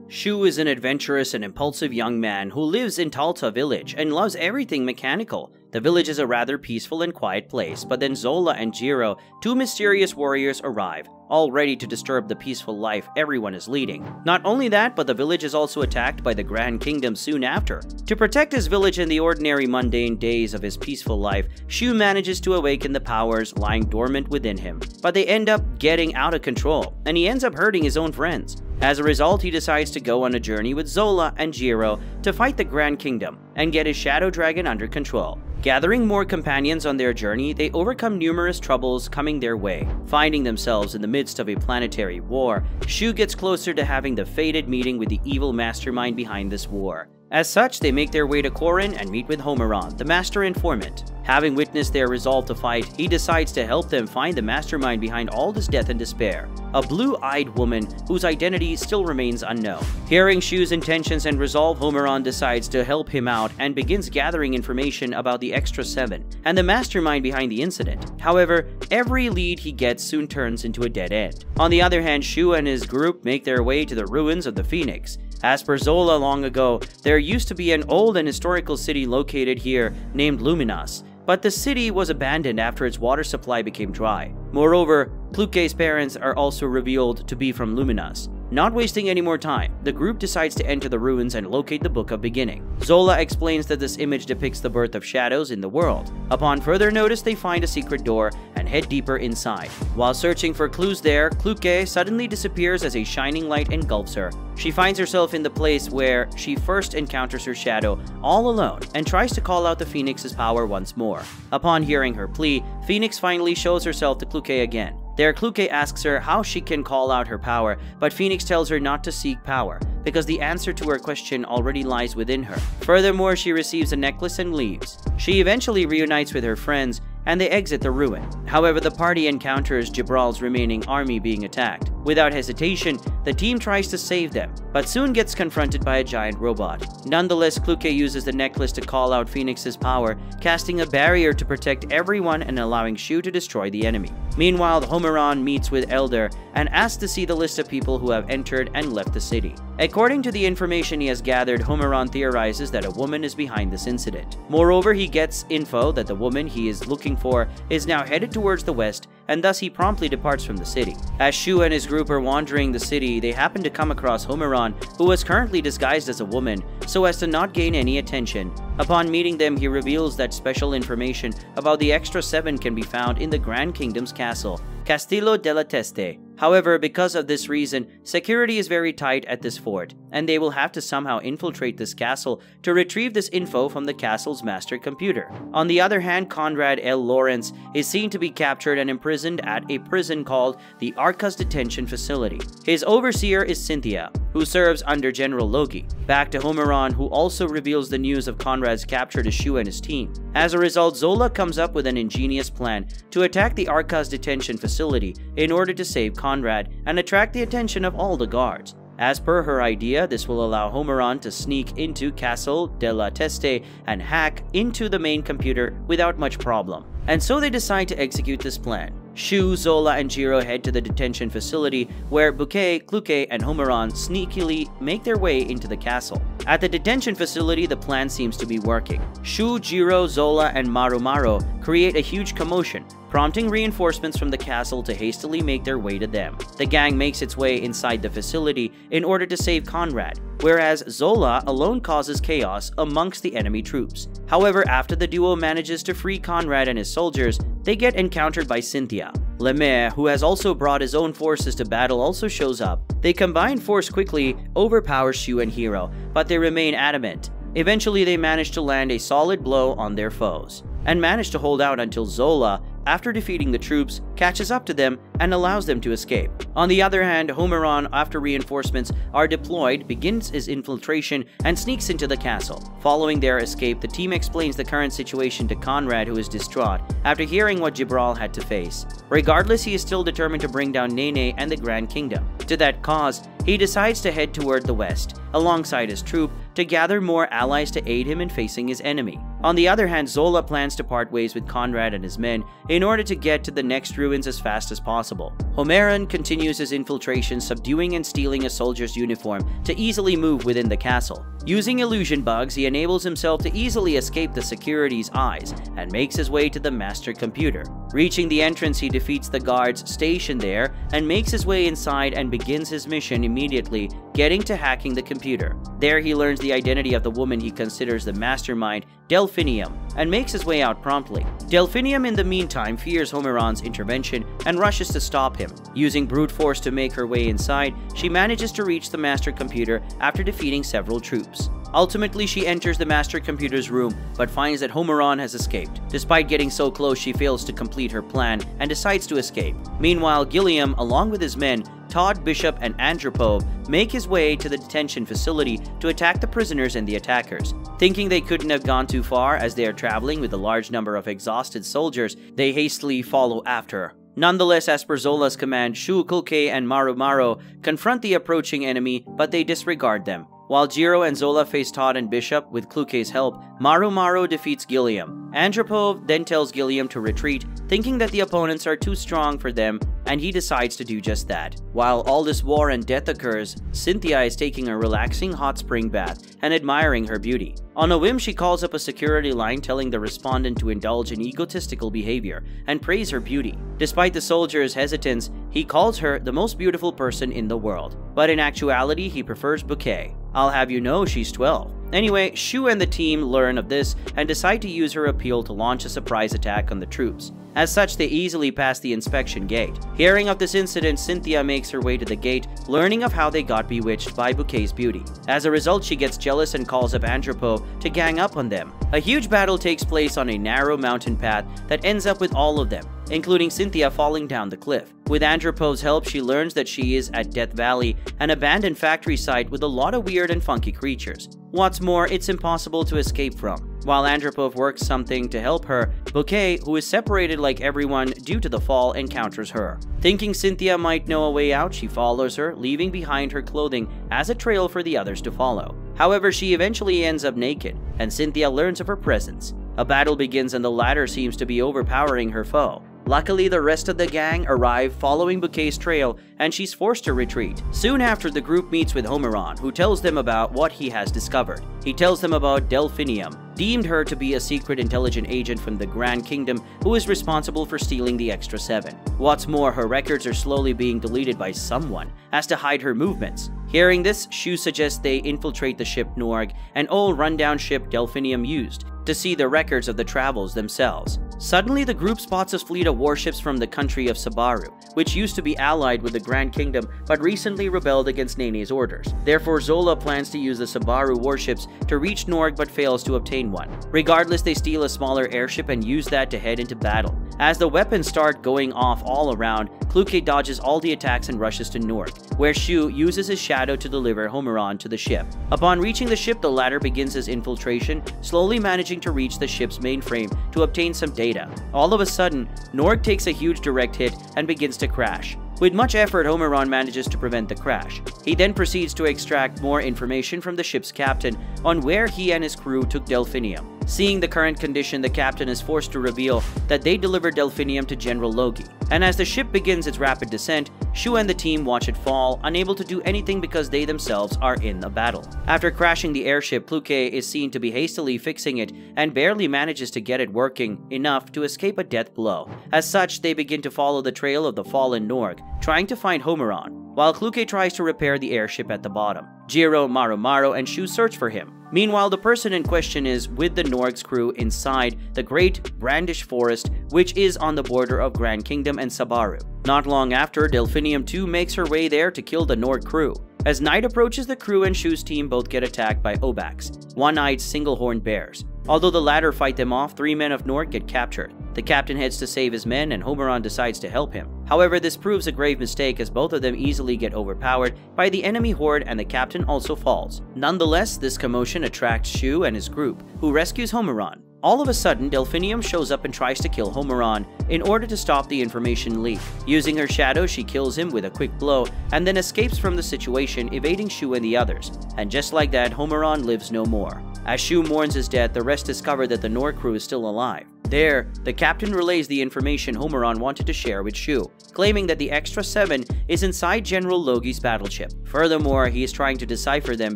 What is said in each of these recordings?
Shu is an adventurous and impulsive young man who lives in Talta village and loves everything mechanical. The village is a rather peaceful and quiet place, but then Zola and Jiro, two mysterious warriors, arrive, all ready to disturb the peaceful life everyone is leading. Not only that, but the village is also attacked by the Grand Kingdom soon after. To protect his village in the ordinary mundane days of his peaceful life, Shu manages to awaken the powers lying dormant within him, but they end up getting out of control, and he ends up hurting his own friends. As a result, he decides to go on a journey with Zola and Jiro to fight the Grand Kingdom and get his shadow dragon under control. Gathering more companions on their journey, they overcome numerous troubles coming their way. Finding themselves in the midst of a planetary war, Shu gets closer to having the fated meeting with the evil mastermind behind this war. As such, they make their way to Korin and meet with Homeron, the master informant. Having witnessed their resolve to fight, he decides to help them find the mastermind behind all this death and despair, a blue-eyed woman whose identity still remains unknown. Hearing Shu's intentions and resolve, Homeron decides to help him out and begins gathering information about the Extra 7 and the mastermind behind the incident. However, every lead he gets soon turns into a dead end. On the other hand, Shu and his group make their way to the ruins of the Phoenix. As per Zola long ago, there used to be an old and historical city located here named Luminas, but the city was abandoned after its water supply became dry. Moreover, Kluke's parents are also revealed to be from Luminas. Not wasting any more time, the group decides to enter the ruins and locate the Book of Beginning. Zola explains that this image depicts the birth of shadows in the world. Upon further notice, they find a secret door and head deeper inside. While searching for clues there, Kluke suddenly disappears as a shining light engulfs her. She finds herself in the place where she first encounters her shadow all alone and tries to call out the Phoenix's power once more. Upon hearing her plea, Phoenix finally shows herself to Kluke again. There, Kluke asks her how she can call out her power, but Phoenix tells her not to seek power, because the answer to her question already lies within her. Furthermore, she receives a necklace and leaves. She eventually reunites with her friends, and they exit the ruin. However, the party encounters Jibral's remaining army being attacked. Without hesitation, the team tries to save them, but soon gets confronted by a giant robot. Nonetheless, Kluke uses the necklace to call out Phoenix's power, casting a barrier to protect everyone and allowing Shu to destroy the enemy. Meanwhile, Homeron meets with Elder and asks to see the list of people who have entered and left the city. According to the information he has gathered, Homeron theorizes that a woman is behind this incident. Moreover, he gets info that the woman he is looking for is now headed towards the west, and thus he promptly departs from the city. As Shu and his group are wandering the city, they happen to come across Homeron, who was currently disguised as a woman, so as to not gain any attention. Upon meeting them, he reveals that special information about the Extra 7 can be found in the Grand Kingdom's castle, Castillo della Teste. However, because of this reason, security is very tight at this fort, and they will have to somehow infiltrate this castle to retrieve this info from the castle's master computer. On the other hand, Conrad L. Lawrence is seen to be captured and imprisoned at a prison called the Arcas Detention Facility. His overseer is Cynthia, who serves under General Loki. Back to Homeron, who also reveals the news of Conrad's capture to Shu and his team. As a result, Zola comes up with an ingenious plan to attack the Arcas Detention Facility in order to save Conrad and attract the attention of all the guards. As per her idea, this will allow Homeron to sneak into Castle della Teste and hack into the main computer without much problem. And so they decide to execute this plan. Shu, Zola, and Jiro head to the detention facility where Bouquet, Kluke, and Homeron sneakily make their way into the castle. At the detention facility, the plan seems to be working. Shu, Jiro, Zola, and Maru create a huge commotion, prompting reinforcements from the castle to hastily make their way to them. The gang makes its way inside the facility in order to save Conrad, whereas Zola alone causes chaos amongst the enemy troops. However, after the duo manages to free Conrad and his soldiers, they get encountered by Cynthia. Lemaire, who has also brought his own forces to battle, also shows up. They combine force quickly, overpower Shu and Hiro, but they remain adamant. Eventually, they manage to land a solid blow on their foes, and manage to hold out until Zola, after defeating the troops, catches up to them and allows them to escape. On the other hand, Homeron, after reinforcements are deployed, begins his infiltration and sneaks into the castle. Following their escape, the team explains the current situation to Conrad, who is distraught after hearing what Jibral had to face. Regardless, he is still determined to bring down Nene and the Grand Kingdom. To that cause, he decides to head toward the west, alongside his troop, to gather more allies to aid him in facing his enemy. On the other hand, Zola plans to part ways with Conrad and his men in order to get to the next ruins as fast as possible. Homeron continues his infiltration, subduing and stealing a soldier's uniform to easily move within the castle. Using illusion bugs, he enables himself to easily escape the security's eyes and makes his way to the master computer. Reaching the entrance, he defeats the guards stationed there and makes his way inside and begins his mission immediately, getting to hacking the computer. There he learns the identity of the woman he considers the mastermind, Delphinium, and makes his way out promptly. Delphinium in the meantime fears Homeron's intervention and rushes to stop him. Using brute force to make her way inside, she manages to reach the master computer after defeating several troops. Ultimately, she enters the master computer's room, but finds that Homeron has escaped. Despite getting so close, she fails to complete her plan and decides to escape. Meanwhile, Gilliam, along with his men, Todd, Bishop, and Andropov, make his way to the detention facility to attack the prisoners and the attackers. Thinking they couldn't have gone too far as they are traveling with a large number of exhausted soldiers, they hastily follow after. Nonetheless, as per Zola's command, Shu, Kluke, and Maru confront the approaching enemy, but they disregard them. While Jiro and Zola face Todd and Bishop with Kluke's help, Maru defeats Gilliam. Andropov then tells Gilliam to retreat, thinking that the opponents are too strong for them, and he decides to do just that. While all this war and death occurs, Cynthia is taking a relaxing hot spring bath and admiring her beauty. On a whim, she calls up a security line telling the respondent to indulge in egotistical behavior and praise her beauty. Despite the soldier's hesitance, he calls her the most beautiful person in the world, but in actuality, he prefers Bouquet. I'll have you know she's 12. Anyway, Shu and the team learn of this and decide to use her appeal to launch a surprise attack on the troops. As such, they easily pass the inspection gate. Hearing of this incident, Cynthia makes her way to the gate, learning of how they got bewitched by Bouquet's beauty. As a result, she gets jealous and calls up Andropov to gang up on them. A huge battle takes place on a narrow mountain path that ends up with all of them, including Cynthia falling down the cliff. With Andropov's help, she learns that she is at Death Valley, an abandoned factory site with a lot of weird and funky creatures. What's more, it's impossible to escape from. While Andropov works something to help her, Bouquet, who is separated like everyone due to the fall, encounters her. Thinking Cynthia might know a way out, she follows her, leaving behind her clothing as a trail for the others to follow. However, she eventually ends up naked, and Cynthia learns of her presence. A battle begins and the latter seems to be overpowering her foe. Luckily, the rest of the gang arrive following Bouquet's trail, and she's forced to retreat. Soon after, the group meets with Homeron, who tells them about what he has discovered. He tells them about Delphinium, deemed her to be a secret intelligent agent from the Grand Kingdom who is responsible for stealing the Extra 7. What's more, her records are slowly being deleted by someone as to hide her movements. Hearing this, Shu suggests they infiltrate the ship Norg, an old rundown ship Delphinium used, to see the records of the travels themselves. Suddenly, the group spots a fleet of warships from the country of Sabaru, which used to be allied with the Grand Kingdom but recently rebelled against Nene's orders. Therefore, Zola plans to use the Sabaru warships to reach Norg but fails to obtain one. Regardless, they steal a smaller airship and use that to head into battle. As the weapons start going off all around, Kluke dodges all the attacks and rushes to Norg, where Shu uses his shadow to deliver Homeron to the ship. Upon reaching the ship, the latter begins his infiltration, slowly managing to reach the ship's mainframe to obtain some data. All of a sudden, Norg takes a huge direct hit and begins to crash. With much effort, Homeron manages to prevent the crash. He then proceeds to extract more information from the ship's captain on where he and his crew took Delphinium. Seeing the current condition, the captain is forced to reveal that they delivered Delphinium to General Logi. And as the ship begins its rapid descent, Shu and the team watch it fall, unable to do anything because they themselves are in a battle. After crashing the airship, Kluke is seen to be hastily fixing it and barely manages to get it working enough to escape a death blow. As such, they begin to follow the trail of the fallen Norg, trying to find Homeron, while Kluke tries to repair the airship at the bottom. Jiro, Maru, and Shu search for him. Meanwhile, the person in question is with the Norg's crew inside the Great Brandish Forest, which is on the border of Grand Kingdom and Sabaru. Not long after, Delphinium 2 makes her way there to kill the Norg crew. As night approaches, the crew and Shu's team both get attacked by Obaks, one-eyed single-horned bears. Although the latter fight them off, 3 men of Norg get captured. The captain heads to save his men, and Homeron decides to help him. However, this proves a grave mistake as both of them easily get overpowered by the enemy horde and the captain also falls. Nonetheless, this commotion attracts Shu and his group, who rescues Homeron. All of a sudden, Delphinium shows up and tries to kill Homeron in order to stop the information leak. Using her shadow, she kills him with a quick blow and then escapes from the situation, evading Shu and the others. And just like that, Homeron lives no more. As Shu mourns his death, the rest discover that the Nor crew is still alive. There, the captain relays the information Homeron wanted to share with Shu, claiming that the Extra 7 is inside General Logi's battleship. Furthermore, he is trying to decipher them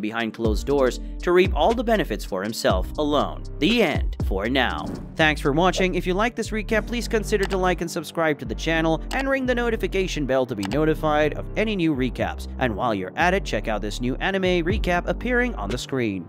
behind closed doors to reap all the benefits for himself alone. The end for now. Thanks for watching. If you like this recap, please consider to like and subscribe to the channel and ring the notification bell to be notified of any new recaps. And while you're at it, check out this new anime recap appearing on the screen.